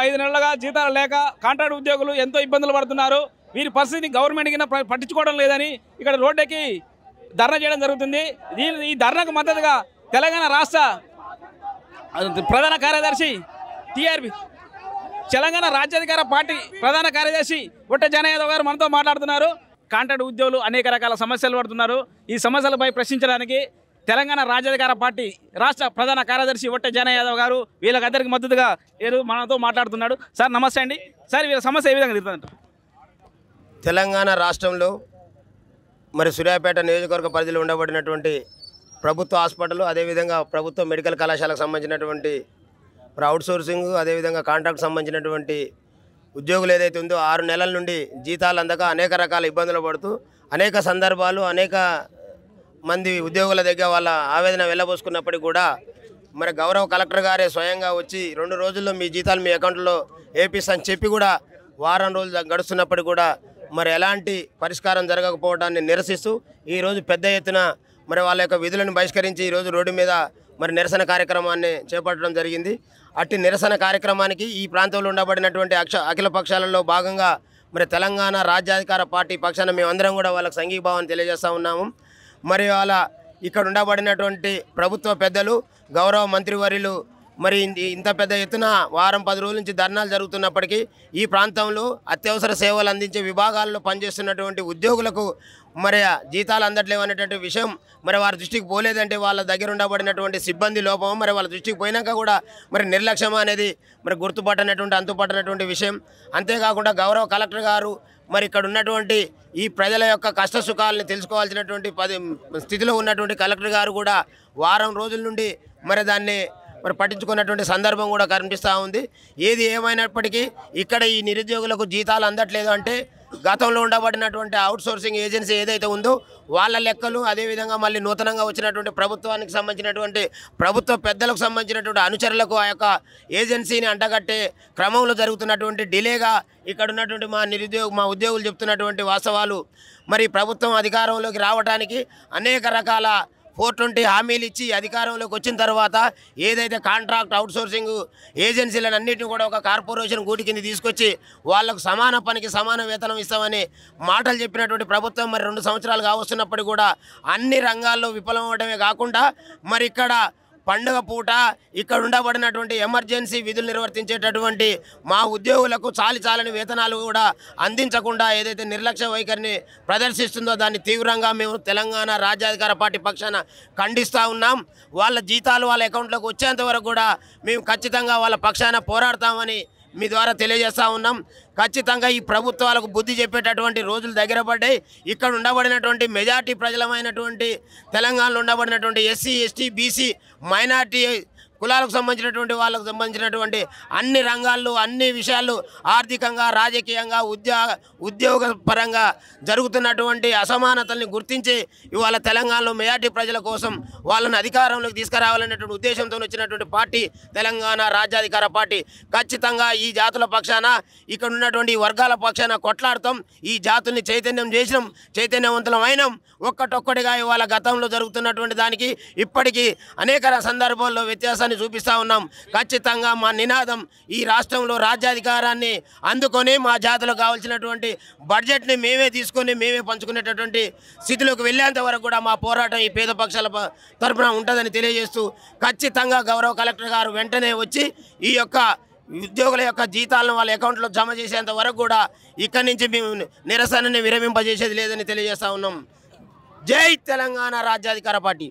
5 నెలలుగా జీతాలు లేక కాంట్రాక్ట్ ఉద్యోగులు ఎంతో ఇబ్బందులు పడుతున్నారు. వీరి పరిస్థితిని గవర్నమెంట్ కింద పట్టించుకోవడం లేదని ఇక్కడ రోడ్డుకి ధర్నా చేయడం జరుగుతుంది. ఈ ధర్నాకు మద్దతుగా తెలంగాణ రాష్ట్ర ప్రధాన కార్యదర్శి టీఆర్పీ తెలంగాణ రాజ్యాధికార పార్టీ ప్రధాన కార్యదర్శి ఒట్ట జనయాదవ్ గారు మనతో మాట్లాడుతున్నారు. కాంట్రాక్ట్ ఉద్యోగులు అనేక రకాల సమస్యలు పడుతున్నారు. ఈ సమస్యలపై ప్రశ్నించడానికి తెలంగాణ రాజ్యాధికార పార్టీ రాష్ట్ర ప్రధాన కార్యదర్శి ఒట్ట జనయాదవ్ గారు వీళ్ళకందరికీ మద్దతుగా మనతో మాట్లాడుతున్నాడు. సార్ నమస్తే అండి. సార్ వీళ్ళ సమస్య ఏ విధంగా తీరుతుందంటారు? తెలంగాణ రాష్ట్రంలో మరి సూర్యాపేట నియోజకవర్గ పరిధిలో ఉండబడినటువంటి ప్రభుత్వ హాస్పిటల్, అదేవిధంగా ప్రభుత్వ మెడికల్ కళాశాలకు సంబంధించినటువంటి మరి అవుట్సోర్సింగ్, అదేవిధంగా కాంట్రాక్ట్ సంబంధించినటువంటి ఉద్యోగులు ఏదైతే ఉందో 6 నెలల నుండి జీతాలు అందక అనేక రకాల ఇబ్బందులు పడుతూ అనేక సందర్భాలు అనేక మంది ఉద్యోగుల దగ్గర వాళ్ళ ఆవేదన వెళ్ళబోసుకున్నప్పటికీ కూడా మరి గౌరవ కలెక్టర్ గారే స్వయంగా వచ్చి 2 రోజుల్లో మీ జీతాలు మీ అకౌంట్లో వేపిస్తాను చెప్పి కూడా వారం రోజులు గడుస్తున్నప్పటికీ కూడా మరి ఎలాంటి పరిష్కారం జరగకపోవడాన్ని నిరసిస్తూ ఈరోజు పెద్ద ఎత్తున మరి వాళ్ళ యొక్క విధులను బహిష్కరించి ఈరోజు రోడ్డు మీద మరి నిరసన కార్యక్రమాన్ని చేపట్టడం జరిగింది. అట్టి నిరసన కార్యక్రమానికి ఈ ప్రాంతంలో ఉండబడినటువంటి అఖిల పక్షాలలో భాగంగా మరి తెలంగాణ రాజ్యాధికార పార్టీ పక్షాన మేమందరం కూడా వాళ్ళకి సంఘీభావాన్ని తెలియజేస్తూ ఉన్నాము. మరి వాళ్ళ ఇక్కడ ఉండబడినటువంటి ప్రభుత్వ పెద్దలు, గౌరవ మంత్రివర్యులు మరి ఇంత పెద్ద ఎత్తున వారం 10 రోజుల నుంచి ధర్నాలు జరుగుతున్నప్పటికీ ఈ ప్రాంతంలో అత్యవసర సేవలు అందించే విభాగాల్లో పనిచేస్తున్నటువంటి ఉద్యోగులకు మరి జీతాలు అందట్లేవు అనేటువంటి విషయం మరి వారి దృష్టికి పోలేదంటే వాళ్ళ దగ్గర ఉండబడినటువంటి సిబ్బంది లోపం, మరి వాళ్ళ దృష్టికి పోయినాక కూడా మరి నిర్లక్ష్యం అనేది మరి గుర్తుపట్టనటువంటి అంతుపట్టనటువంటి విషయం. అంతేకాకుండా గౌరవ కలెక్టర్ గారు మరి ఇక్కడ ఉన్నటువంటి ఈ ప్రజల యొక్క కష్ట సుఖాలని తెలుసుకోవాల్సినటువంటి స్థితిలో ఉన్నటువంటి కలెక్టర్ గారు కూడా వారం రోజుల నుండి మరి దాన్ని మరి పట్టించుకున్నటువంటి సందర్భం కూడా కనిపిస్తూ ఉంది. ఏది ఏమైనప్పటికీ ఇక్కడ ఈ నిరుద్యోగులకు జీతాలు అందట్లేదు అంటే గతంలో ఉండబడినటువంటి అవుట్సోర్సింగ్ ఏజెన్సీ ఏదైతే ఉందో వాళ్ళ లెక్కలు, అదేవిధంగా మళ్ళీ నూతనంగా వచ్చినటువంటి ప్రభుత్వానికి సంబంధించినటువంటి ప్రభుత్వ పెద్దలకు సంబంధించినటువంటి అనుచరులకు ఆ యొక్క ఏజెన్సీని అంటగట్టే క్రమంలో జరుగుతున్నటువంటి డిలేగా ఇక్కడ ఉన్నటువంటి మా ఉద్యోగులు చెప్తున్నటువంటి వాస్తవాలు. మరి ప్రభుత్వం అధికారంలోకి రావడానికి అనేక రకాల 420 హామీలు ఇచ్చి అధికారంలోకి వచ్చిన తర్వాత ఏదైతే కాంట్రాక్ట్ అవుట్సోర్సింగ్ ఏజెన్సీలను అన్నింటినీ కూడా ఒక కార్పొరేషన్ గూటి కింద తీసుకొచ్చి వాళ్లకు సమాన పనికి సమాన వేతనం ఇస్తామని మాటలు చెప్పినటువంటి ప్రభుత్వం మరి 2 సంవత్సరాలు కావస్తున్నప్పటికీ కూడా అన్ని రంగాల్లో విఫలం అవ్వడమే కాకుండా మరి ఇక్కడ పండుగ పూట ఇక్కడ ఉండబడినటువంటి ఎమర్జెన్సీ విధులు నిర్వర్తించేటటువంటి మా ఉద్యోగులకు చాలని వేతనాలు కూడా అందించకుండా ఏదైతే నిర్లక్ష్య వైఖరిని ప్రదర్శిస్తుందో దాన్ని తీవ్రంగా మేము తెలంగాణ రాజ్యాధికార పార్టీ పక్షాన ఖండిస్తూ ఉన్నాం. వాళ్ళ జీతాలు వాళ్ళ అకౌంట్లోకి వచ్చేంత వరకు కూడా మేము ఖచ్చితంగా వాళ్ళ పక్షాన పోరాడతామని మీ ద్వారా తెలియజేస్తూ ఉన్నాం. ఖచ్చితంగా ఈ ప్రభుత్వాలకు బుద్ధి చెప్పేటటువంటి రోజులు దగ్గర పడ్డాయి. ఇక్కడ ఉండబడినటువంటి మెజార్టీ ప్రజలమైనటువంటి తెలంగాణలో ఉండబడినటువంటి ఎస్సీ, ఎస్టీ, బీసీ, మైనార్టీ కులాలకు సంబంధించినటువంటి వాళ్ళకు సంబంధించినటువంటి అన్ని రంగాల్లో అన్ని విషయాలు ఆర్థికంగా, రాజకీయంగా, ఉద్యోగ పరంగా జరుగుతున్నటువంటి అసమానతల్ని గుర్తించి ఇవాళ తెలంగాణలో మెజార్టీ ప్రజల కోసం వాళ్ళని అధికారంలోకి తీసుకురావాలనేటువంటి ఉద్దేశంతో వచ్చినటువంటి పార్టీ తెలంగాణ రాజ్యాధికార పార్టీ. ఖచ్చితంగా ఈ జాతుల పక్షాన ఇక్కడ ఉన్నటువంటి వర్గాల పక్షాన కొట్లాడతాం. ఈ జాతుల్ని చైతన్యవంతులమైనం. ఒక్కటొక్కటిగా ఇవాళ గతంలో జరుగుతున్నటువంటి దానికి ఇప్పటికీ అనేక సందర్భాల్లో వ్యత్యాసాన్ని చూపిస్తూ ఉన్నాం. ఖచ్చితంగా మా నినాదం ఈ రాష్ట్రంలో రాజ్యాధికారాన్ని అందుకొని మా జాతులకు కావాల్సినటువంటి బడ్జెట్ని మేమే తీసుకొని మేమే పంచుకునేటటువంటి స్థితిలోకి వెళ్ళేంత వరకు కూడా మా పోరాటం ఈ పేద పక్షాల తరఫున ఉంటుందని తెలియజేస్తూ ఖచ్చితంగా గౌరవ కలెక్టర్ గారు వెంటనే వచ్చి ఈ యొక్క ఉద్యోగుల యొక్క జీతాలను వాళ్ళ అకౌంట్లో జమ చేసేంత వరకు కూడా ఇక్కడి నుంచి మేము నిరసనని విరమింపజేసేది లేదని తెలియజేస్తూ ఉన్నాం. జై తెలంగాణ రాజ్యాధికార పార్టీ.